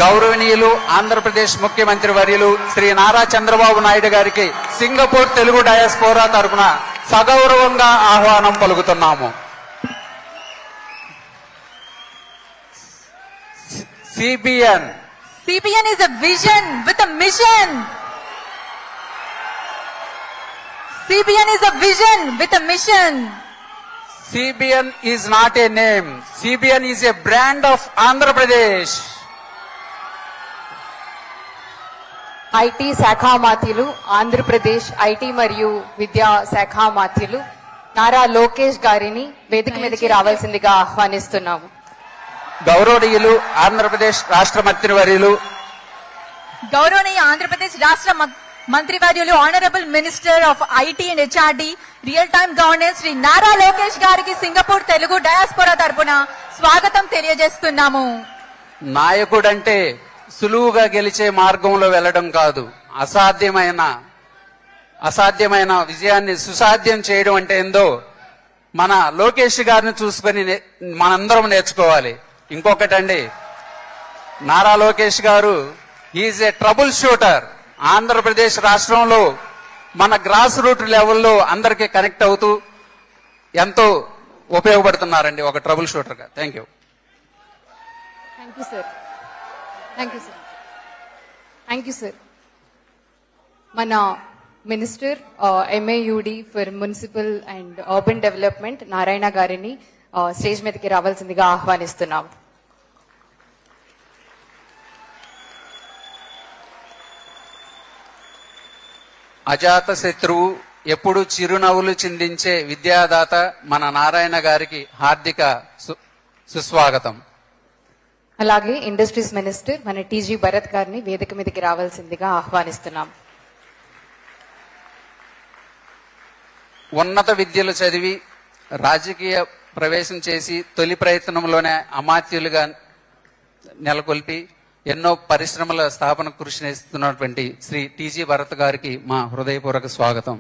గౌరవనీయులు ఆంధ్రప్రదేశ్ ముఖ్యమంత్రి వర్యులు శ్రీ నారా చంద్రబాబు నాయుడు గారికి సింగపూర్ తెలుగు డయాస్పోరా తరపున సగౌరవంగా ఆహ్వానం పలుకుతున్నాము. CBN. CBN is a vision with a mission. CBN is a vision with a mission. CBN is not a name. CBN is a brand of Andhra Pradesh. IT శాఖా మాత్యులు Andhra Pradesh IT మరియు విద్యా శాఖా మాత్యులు నారా లోకేష్ గారిని వేదిక మీదకి రావాల్సిందిగా ఆహ్వానిస్తున్నాము. గౌరవనీయులు ఆంధ్రప్రదేశ్ రాష్ట్ర మంత్రివర్యులు గౌరవనీయ ఆంధ్రప్రదేశ్ రాష్ట్ర మంత్రివర్యులు honourable minister of IT and HRD real time governance Shri Nara Lokesh గారికి సింగపూర్ తెలుగు డయాస్పోరా తరపున స్వాగతం తెలియజేస్తున్నాము. నాయకుడంటే సులువుగా గెలిచే మార్గంలో వెళ్లడం కాదు, అసాధ్యమైన విజయాన్ని సుసాధ్యం చేయడం అంటే ఏందో మన లోకేష్ గారిని చూసుకొని మనందరం నేర్చుకోవాలి. ఇంకొకటండి, నారా లోకేష్ గారు is a trouble shooter. Andhra Pradesh రాష్ట్రంలో మన గ్రాస్ రూట్ లెవెల్లో అందరికీ కనెక్ట్ అవుతూ ఎంతో ఉపయోగపడుతున్నారండి ఒక ట్రబుల్ షూటర్గా. Thank you. Thank you sir. Thank you sir. Thank you sir. మన minister MAUD for municipal and urban development Narayana గారిని స్టేజ్ మీదకి రావాల్సిందిగా ఆహ్వానిస్తున్నాం. అజాత శత్రువు, ఎప్పుడు చిరునవ్వులు చిందించే విద్యాదాత మన నారాయణ గారికి హార్దిక సుస్వాగతం. అలాగే ఇండస్ట్రీస్ మినిస్టర్ మన TG భరత్ గారిని వేదిక మీదకి రావాల్సిందిగా ఆహ్వానిస్తున్నాం. ఉన్నత విద్యలు చదివి రాజకీయ ప్రవేశం చేసి తొలి ప్రయత్నంలోనే అమాత్యులుగా నెలకొల్పి ఎన్నో పరిశ్రమల స్థాపన కృషి చేస్తున్నటువంటి శ్రీ TG భరత్ గారికి మా హృదయపూర్వక స్వాగతం.